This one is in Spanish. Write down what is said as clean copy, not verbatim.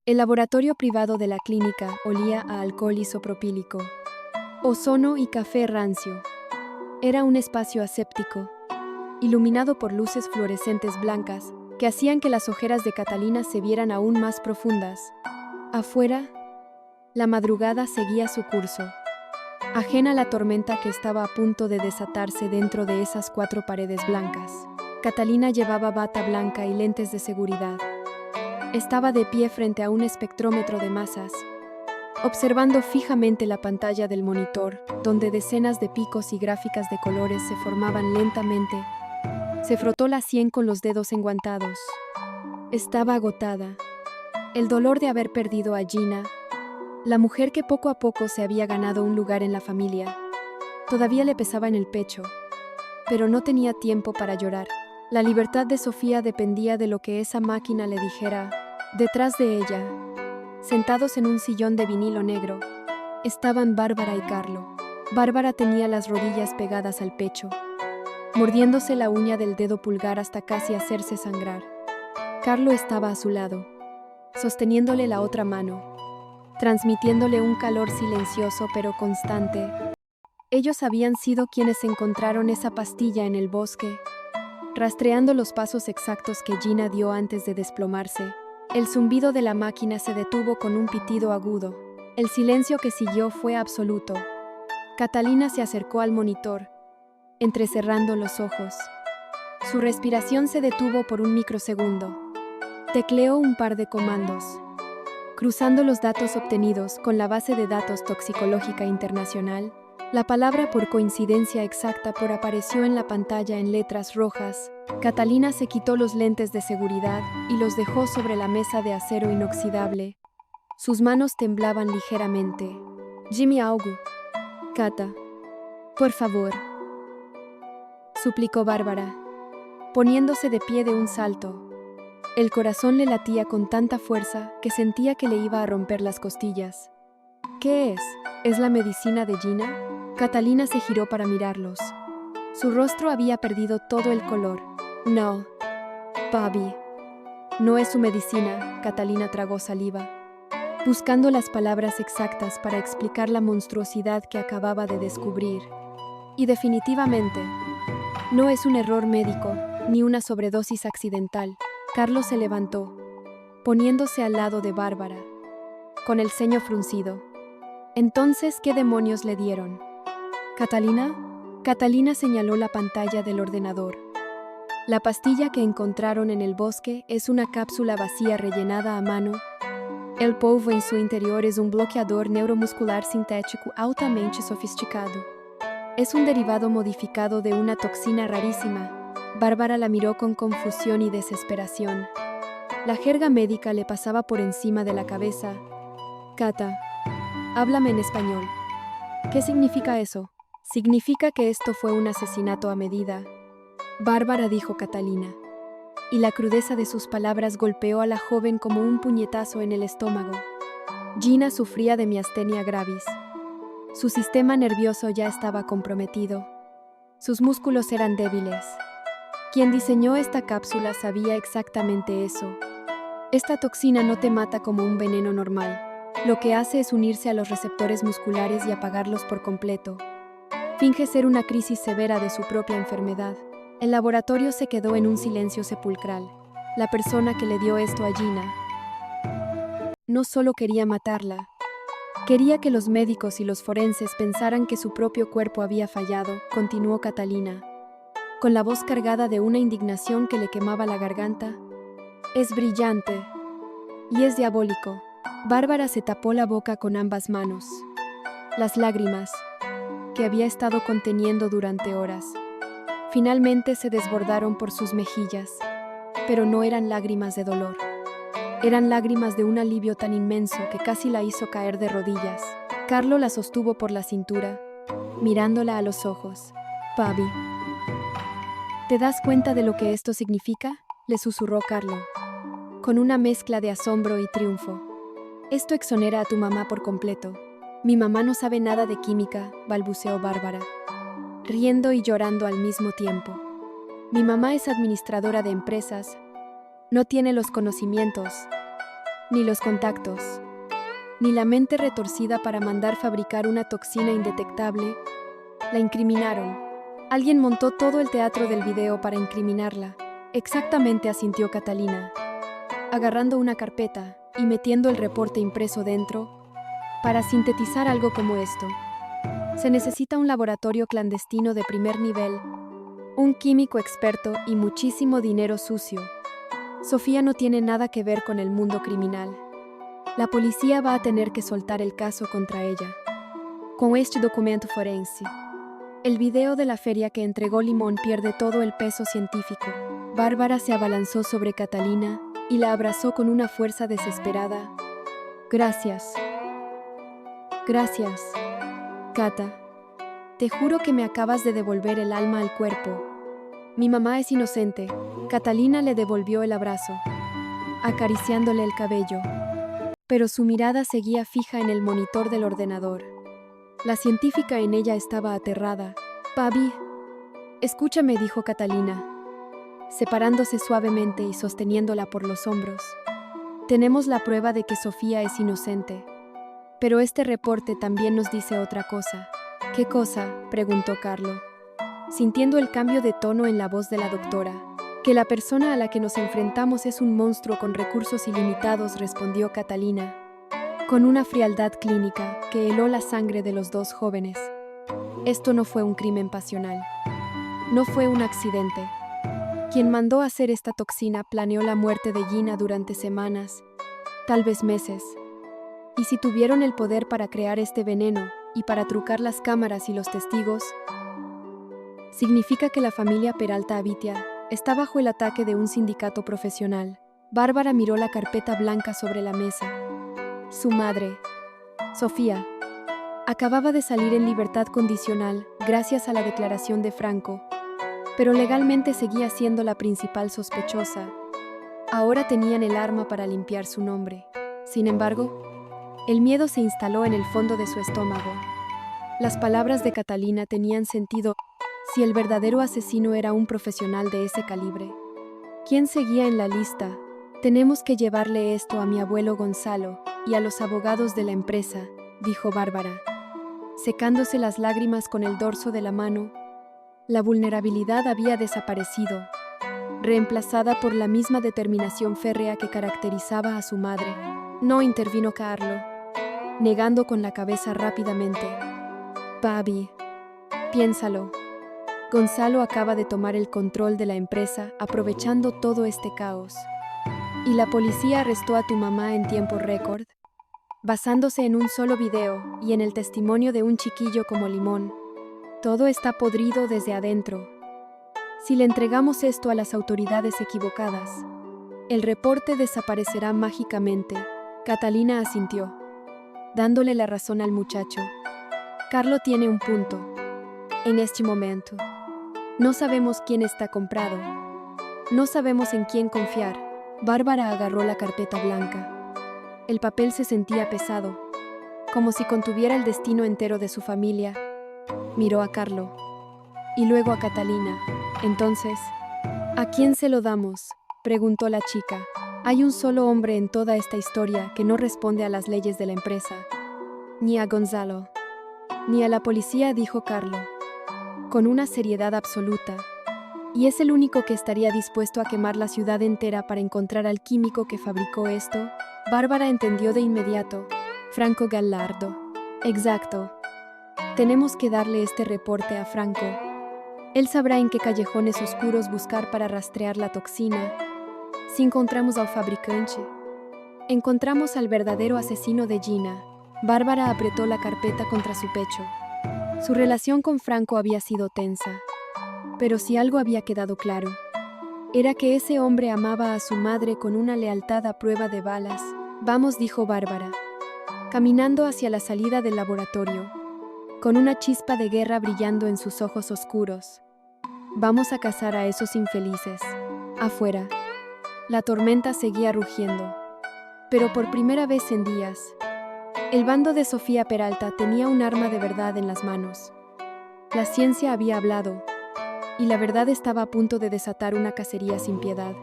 El laboratorio privado de la clínica olía a alcohol isopropílico, ozono y café rancio. Era un espacio aséptico, iluminado por luces fluorescentes blancas que hacían que las ojeras de Catalina se vieran aún más profundas. Afuera, la madrugada seguía su curso, ajena a la tormenta que estaba a punto de desatarse dentro de esas 4 paredes blancas. Catalina llevaba bata blanca y lentes de seguridad. Estaba de pie frente a un espectrómetro de masas, observando fijamente la pantalla del monitor, donde decenas de picos y gráficas de colores se formaban lentamente. Se frotó la sien con los dedos enguantados. Estaba agotada. El dolor de haber perdido a Gina, la mujer que poco a poco se había ganado un lugar en la familia, todavía le pesaba en el pecho, pero no tenía tiempo para llorar. La libertad de Sofía dependía de lo que esa máquina le dijera. Detrás de ella, sentados en un sillón de vinilo negro, estaban Bárbara y Carlo. Bárbara tenía las rodillas pegadas al pecho, mordiéndose la uña del dedo pulgar hasta casi hacerse sangrar. Carlo estaba a su lado, sosteniéndole la otra mano, transmitiéndole un calor silencioso pero constante. Ellos habían sido quienes encontraron esa pastilla en el bosque, rastreando los pasos exactos que Gina dio antes de desplomarse. El zumbido de la máquina se detuvo con un pitido agudo. El silencio que siguió fue absoluto. Catalina se acercó al monitor, entrecerrando los ojos. Su respiración se detuvo por un microsegundo. Tecleó un par de comandos, cruzando los datos obtenidos con la base de datos toxicológica internacional. La palabra por coincidencia exacta apareció en la pantalla en letras rojas. Catalina se quitó los lentes de seguridad y los dejó sobre la mesa de acero inoxidable. Sus manos temblaban ligeramente. Jimmy Augu. Cata. Por favor. Suplicó Bárbara, poniéndose de pie de un salto. El corazón le latía con tanta fuerza que sentía que le iba a romper las costillas. ¿Qué es? ¿Es la medicina de Gina? Catalina se giró para mirarlos. Su rostro había perdido todo el color. No, Bobby. No es su medicina. Catalina tragó saliva, buscando las palabras exactas para explicar la monstruosidad que acababa de descubrir. Y definitivamente, no es un error médico, ni una sobredosis accidental. Carlos se levantó, poniéndose al lado de Bárbara, con el ceño fruncido. Entonces, ¿qué demonios le dieron? ¿Catalina? Catalina señaló la pantalla del ordenador. La pastilla que encontraron en el bosque es una cápsula vacía rellenada a mano. El polvo en su interior es un bloqueador neuromuscular sintético altamente sofisticado. Es un derivado modificado de una toxina rarísima. Bárbara la miró con confusión y desesperación. La jerga médica le pasaba por encima de la cabeza. Cata, háblame en español. ¿Qué significa eso? Significa que esto fue un asesinato a medida. Bárbara, dijo Catalina, y la crudeza de sus palabras golpeó a la joven como un puñetazo en el estómago. Gina sufría de miastenia gravis. Su sistema nervioso ya estaba comprometido. Sus músculos eran débiles. Quien diseñó esta cápsula sabía exactamente eso. Esta toxina no te mata como un veneno normal. Lo que hace es unirse a los receptores musculares y apagarlos por completo. Finge ser una crisis severa de su propia enfermedad. El laboratorio se quedó en un silencio sepulcral. La persona que le dio esto a Gina no solo quería matarla, quería que los médicos y los forenses pensaran que su propio cuerpo había fallado, continuó Catalina, con la voz cargada de una indignación que le quemaba la garganta. Es brillante y es diabólico. Bárbara se tapó la boca con ambas manos. Las lágrimas, que había estado conteniendo durante horas, finalmente se desbordaron por sus mejillas, pero no eran lágrimas de dolor. Eran lágrimas de un alivio tan inmenso que casi la hizo caer de rodillas. Carlo la sostuvo por la cintura, mirándola a los ojos. Bobby, ¿te das cuenta de lo que esto significa?, le susurró Carlo, con una mezcla de asombro y triunfo. Esto exonera a tu mamá por completo. Mi mamá no sabe nada de química, balbuceó Bárbara, riendo y llorando al mismo tiempo. Mi mamá es administradora de empresas. No tiene los conocimientos. ni los contactos, ni la mente retorcida para mandar fabricar una toxina indetectable, la incriminaron. Alguien montó todo el teatro del video para incriminarla. Exactamente, asintió Catalina, agarrando una carpeta y metiendo el reporte impreso dentro. Para sintetizar algo como esto, se necesita un laboratorio clandestino de primer nivel, un químico experto y muchísimo dinero sucio. Sofía no tiene nada que ver con el mundo criminal. La policía va a tener que soltar el caso contra ella. Con este documento forense, el video de la feria que entregó Limón pierde todo el peso científico. Bárbara se abalanzó sobre Catalina y la abrazó con una fuerza desesperada. Gracias. Gracias, Cata. Te juro que me acabas de devolver el alma al cuerpo. Mi mamá es inocente. Catalina le devolvió el abrazo, acariciándole el cabello. Pero su mirada seguía fija en el monitor del ordenador. La científica en ella estaba aterrada. Papi, escúchame, dijo Catalina, separándose suavemente y sosteniéndola por los hombros. Tenemos la prueba de que Sofía es inocente. Pero este reporte también nos dice otra cosa. ¿Qué cosa?, preguntó Carlo, sintiendo el cambio de tono en la voz de la doctora. Que la persona a la que nos enfrentamos es un monstruo con recursos ilimitados, respondió Catalina, con una frialdad clínica que heló la sangre de los dos jóvenes. Esto no fue un crimen pasional. No fue un accidente. Quien mandó hacer esta toxina planeó la muerte de Gina durante semanas, tal vez meses. Y si tuvieron el poder para crear este veneno y para trucar las cámaras y los testigos, significa que la familia Peralta Avitia está bajo el ataque de un sindicato profesional. Bárbara miró la carpeta blanca sobre la mesa. Su madre, Sofía, acababa de salir en libertad condicional gracias a la declaración de Franco, pero legalmente seguía siendo la principal sospechosa. Ahora tenían el arma para limpiar su nombre. Sin embargo, el miedo se instaló en el fondo de su estómago. Las palabras de Catalina tenían sentido si el verdadero asesino era un profesional de ese calibre. ¿Quién seguía en la lista? Tenemos que llevarle esto a mi abuelo Gonzalo y a los abogados de la empresa, dijo Bárbara, secándose las lágrimas con el dorso de la mano. La vulnerabilidad había desaparecido, reemplazada por la misma determinación férrea que caracterizaba a su madre. No, intervino Carlo, negando con la cabeza rápidamente. Papi, piénsalo. Gonzalo acaba de tomar el control de la empresa aprovechando todo este caos. Y la policía arrestó a tu mamá en tiempo récord, basándose en un solo video y en el testimonio de un chiquillo como Limón. Todo está podrido desde adentro. Si le entregamos esto a las autoridades equivocadas, el reporte desaparecerá mágicamente. Catalina asintió, dándole la razón al muchacho. Carlo tiene un punto. En este momento, no sabemos quién está comprado. No sabemos en quién confiar. Bárbara agarró la carpeta blanca. El papel se sentía pesado, como si contuviera el destino entero de su familia. Miró a Carlo y luego a Catalina. Entonces, ¿a quién se lo damos?, preguntó la chica. Hay un solo hombre en toda esta historia que no responde a las leyes de la empresa. Ni a Gonzalo, ni a la policía, dijo Carlo, con una seriedad absoluta. Y es el único que estaría dispuesto a quemar la ciudad entera para encontrar al químico que fabricó esto. Bárbara entendió de inmediato. Franco Gallardo. Exacto. Tenemos que darle este reporte a Franco. Él sabrá en qué callejones oscuros buscar para rastrear la toxina. Si encontramos al fabricante, encontramos al verdadero asesino de Gina. Bárbara apretó la carpeta contra su pecho. Su relación con Franco había sido tensa. Pero si algo había quedado claro, era que ese hombre amaba a su madre con una lealtad a prueba de balas. Vamos, dijo Bárbara, caminando hacia la salida del laboratorio, con una chispa de guerra brillando en sus ojos oscuros. Vamos a cazar a esos infelices. Afuera, la tormenta seguía rugiendo, pero por primera vez en días, el bando de Sofía Peralta tenía un arma de verdad en las manos. La ciencia había hablado, y la verdad estaba a punto de desatar una cacería sin piedad.